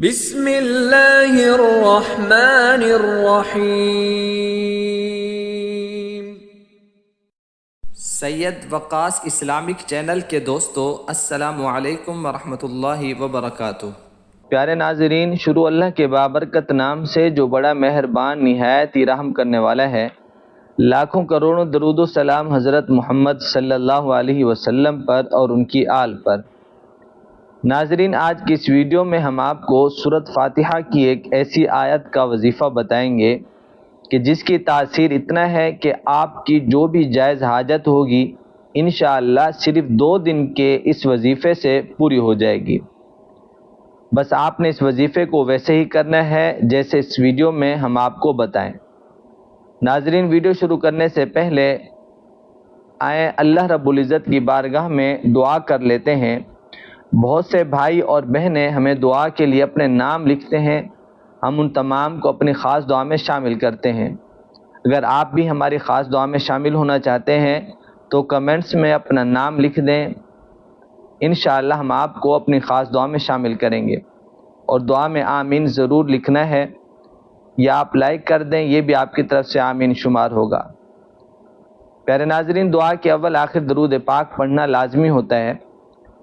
بسم اللہ الرحمن الرحیم۔ سید وقاص اسلامک چینل کے دوستو، السلام علیکم ورحمۃ اللہ وبرکاتہ۔ پیارے ناظرین، شروع اللہ کے بابرکت نام سے جو بڑا مہربان نہایت ہی رحم کرنے والا ہے۔ لاکھوں کروڑوں درود و سلام حضرت محمد صلی اللہ علیہ وسلم پر اور ان کی آل پر۔ ناظرین، آج کی اس ویڈیو میں ہم آپ کو سورۃ فاتحہ کی ایک ایسی آیت کا وظیفہ بتائیں گے کہ جس کی تاثیر اتنا ہے کہ آپ کی جو بھی جائز حاجت ہوگی انشاءاللہ صرف 2 دن کے اس وظیفے سے پوری ہو جائے گی۔ بس آپ نے اس وظیفے کو ویسے ہی کرنا ہے جیسے اس ویڈیو میں ہم آپ کو بتائیں۔ ناظرین، ویڈیو شروع کرنے سے پہلے آئیں اللہ رب العزت کی بارگاہ میں دعا کر لیتے ہیں۔ بہت سے بھائی اور بہنیں ہمیں دعا کے لیے اپنے نام لکھتے ہیں، ہم ان تمام کو اپنی خاص دعا میں شامل کرتے ہیں۔ اگر آپ بھی ہماری خاص دعا میں شامل ہونا چاہتے ہیں تو کمنٹس میں اپنا نام لکھ دیں، انشاءاللہ ہم آپ کو اپنی خاص دعا میں شامل کریں گے۔ اور دعا میں آمین ضرور لکھنا ہے، یا آپ لائک کر دیں، یہ بھی آپ کی طرف سے آمین شمار ہوگا۔ پیارے ناظرین، دعا کے اول آخر درود پاک پڑھنا لازمی ہوتا ہے،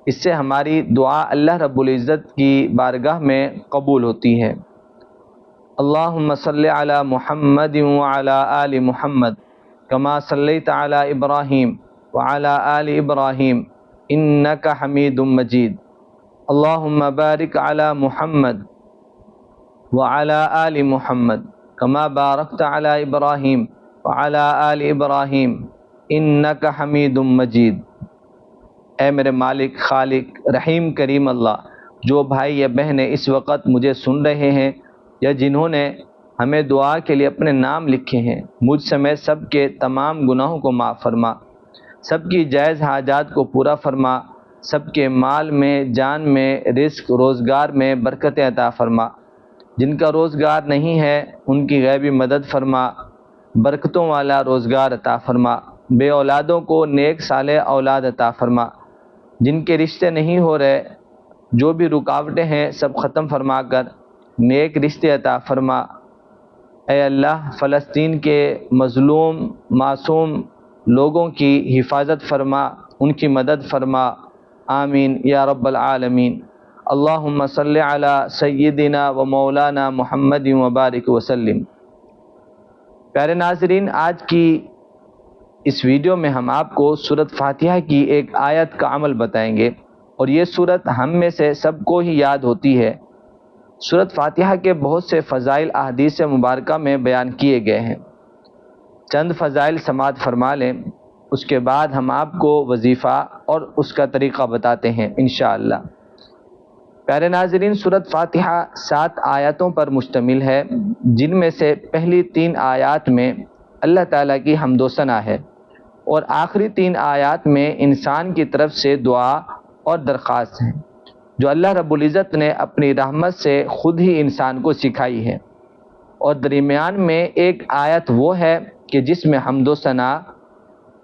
اس سے ہماری دعا اللہ رب العزت کی بارگاہ میں قبول ہوتی ہے۔ اللہم صلی علی محمد وعلی آل محمد کما صلیت علی ابراہیم وعلی آل ابراہیم انک حمید مجید۔ اللہم بارک علی محمد وعلی آل محمد کما بارکت علی ابراہیم وعلی آل ابراہیم انک حمید مجید۔ اے میرے مالک، خالق، رحیم، کریم اللہ، جو بھائی یا بہنیں اس وقت مجھے سن رہے ہیں یا جنہوں نے ہمیں دعا کے لیے اپنے نام لکھے ہیں، مجھ سمیت سب کے تمام گناہوں کو معاف فرما، سب کی جائز حاجات کو پورا فرما، سب کے مال میں، جان میں، رزق، روزگار میں برکتیں عطا فرما، جن کا روزگار نہیں ہے ان کی غیبی مدد فرما، برکتوں والا روزگار عطا فرما، بے اولادوں کو نیک صالح اولاد عطا فرما، جن کے رشتے نہیں ہو رہے، جو بھی رکاوٹیں ہیں سب ختم فرما کر نیک رشتے عطا فرما۔ اے اللہ، فلسطین کے مظلوم معصوم لوگوں کی حفاظت فرما، ان کی مدد فرما، آمین یا رب العالمین۔ اللہم صلی علی سیدنا و مولانا محمد وبارک وسلم۔ پیارے ناظرین، آج کی اس ویڈیو میں ہم آپ کو سورۃ فاتحہ کی ایک آیت کا عمل بتائیں گے، اور یہ سورت ہم میں سے سب کو ہی یاد ہوتی ہے۔ سورۃ فاتحہ کے بہت سے فضائل احادیث مبارکہ میں بیان کیے گئے ہیں، چند فضائل سماعت فرما لیں، اس کے بعد ہم آپ کو وظیفہ اور اس کا طریقہ بتاتے ہیں انشاءاللہ۔ پیارے ناظرین، سورۃ فاتحہ 7 آیاتوں پر مشتمل ہے، جن میں سے پہلی 3 آیات میں اللہ تعالیٰ کی حمد و ثنا ہے، اور آخری 3 آیات میں انسان کی طرف سے دعا اور درخواست ہیں، جو اللہ رب العزت نے اپنی رحمت سے خود ہی انسان کو سکھائی ہے۔ اور درمیان میں ایک آیت وہ ہے کہ جس میں حمد و ثنا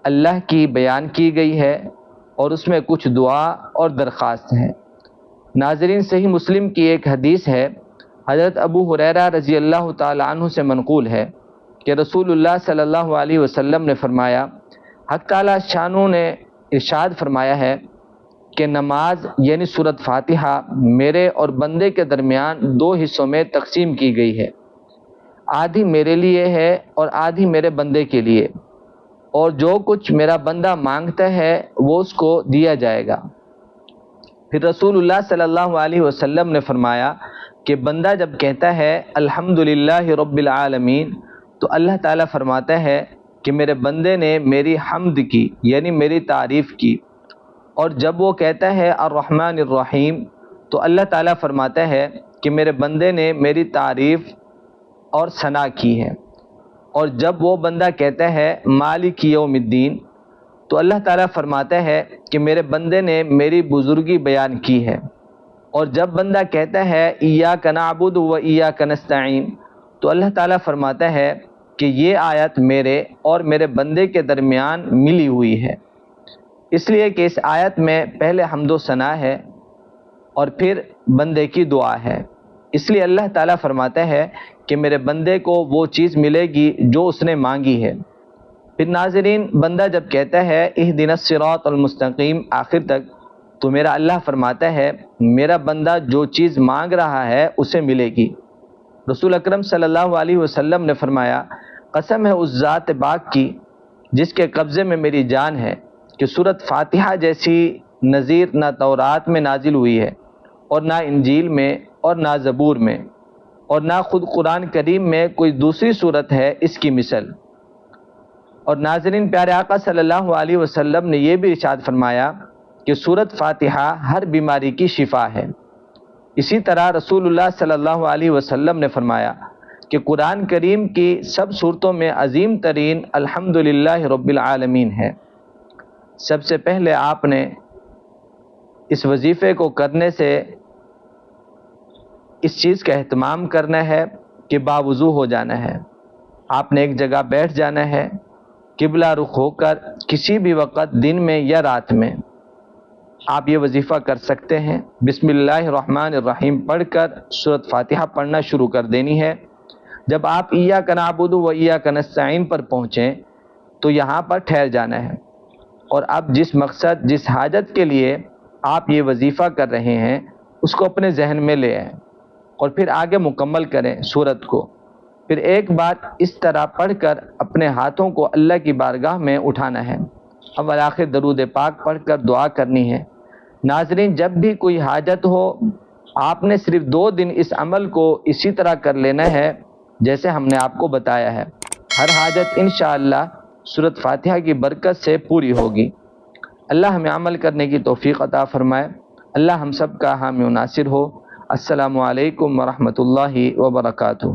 اللہ کی بیان کی گئی ہے، اور اس میں کچھ دعا اور درخواست ہیں۔ ناظرین، صحیح مسلم کی ایک حدیث ہے، حضرت ابو ہریرہ رضی اللہ تعالی عنہ سے منقول ہے کہ رسول اللہ صلی اللہ علیہ وسلم نے فرمایا، حق تعالیٰ شانوں نے ارشاد فرمایا ہے کہ نماز یعنی سورۃ فاتحہ میرے اور بندے کے درمیان 2 حصوں میں تقسیم کی گئی ہے، آدھی میرے لیے ہے اور آدھی میرے بندے کے لیے، اور جو کچھ میرا بندہ مانگتا ہے وہ اس کو دیا جائے گا۔ پھر رسول اللہ صلی اللہ علیہ وسلم نے فرمایا کہ بندہ جب کہتا ہے الحمدللہ رب العالمین، تو اللہ تعالیٰ فرماتا ہے کہ میرے بندے نے میری حمد کی، یعنی میری تعریف کی، اور جب وہ کہتا ہے الرحمن الرحیم، تو اللہ تعالیٰ فرماتا ہے کہ میرے بندے نے میری تعریف اور ثنا کی ہے، اور جب وہ بندہ کہتا ہے مالک یوم الدین، تو اللہ تعالیٰ فرماتا ہے کہ میرے بندے نے میری بزرگی بیان کی ہے، اور جب بندہ کہتا ہے ایاک نعبد و ایاک نستعین، تو اللہ تعالیٰ فرماتا ہے کہ یہ آیت میرے اور میرے بندے کے درمیان ملی ہوئی ہے، اس لیے کہ اس آیت میں پہلے حمد و ثنا ہے اور پھر بندے کی دعا ہے۔ اس لیے اللہ تعالیٰ فرماتا ہے کہ میرے بندے کو وہ چیز ملے گی جو اس نے مانگی ہے۔ پھر ناظرین، بندہ جب کہتا ہے اہدنا الصراط المستقیم آخر تک، تو میرا اللہ فرماتا ہے میرا بندہ جو چیز مانگ رہا ہے اسے ملے گی۔ رسول اکرم صلی اللہ علیہ وسلم نے فرمایا قسم ہے اس ذات پاک کی جس کے قبضے میں میری جان ہے کہ سورۃ فاتحہ جیسی نظیر نہ تورات میں نازل ہوئی ہے اور نہ انجیل میں اور نہ زبور میں اور نہ خود قرآن کریم میں کوئی دوسری صورت ہے اس کی مثل۔ اور ناظرین، پیارے آقا صلی اللہ علیہ وسلم نے یہ بھی ارشاد فرمایا کہ سورۃ فاتحہ ہر بیماری کی شفا ہے۔ اسی طرح رسول اللہ صلی اللہ علیہ وسلم نے فرمایا کہ قرآن کریم کی سب صورتوں میں عظیم ترین الحمدللہ رب العالمین ہے۔ سب سے پہلے آپ نے اس وظیفے کو کرنے سے اس چیز کا اہتمام کرنا ہے کہ باوضو ہو جانا ہے۔ آپ نے ایک جگہ بیٹھ جانا ہے، قبلہ رخ ہو کر، کسی بھی وقت دن میں یا رات میں آپ یہ وظیفہ کر سکتے ہیں۔ بسم اللہ الرحمن الرحیم پڑھ کر سورۃ فاتحہ پڑھنا شروع کر دینی ہے۔ جب آپ ایاک نعبد و ایاک نستعین پر پہنچیں تو یہاں پر ٹھہر جانا ہے، اور اب جس مقصد جس حاجت کے لیے آپ یہ وظیفہ کر رہے ہیں اس کو اپنے ذہن میں لے آئیں اور پھر آگے مکمل کریں سورت کو۔ پھر ایک بار اس طرح پڑھ کر اپنے ہاتھوں کو اللہ کی بارگاہ میں اٹھانا ہے، اول آخر درود پاک پڑھ کر دعا کرنی ہے۔ ناظرین، جب بھی کوئی حاجت ہو آپ نے صرف 2 دن اس عمل کو اسی طرح کر لینا ہے جیسے ہم نے آپ کو بتایا ہے۔ ہر حاجت انشاءاللہ سورۃ فاتحہ کی برکت سے پوری ہوگی۔ اللہ ہمیں عمل کرنے کی توفیق عطا فرمائے۔ اللہ ہم سب کا حامی و ناصر ہو۔ السلام علیکم ورحمۃ اللہ وبرکاتہ۔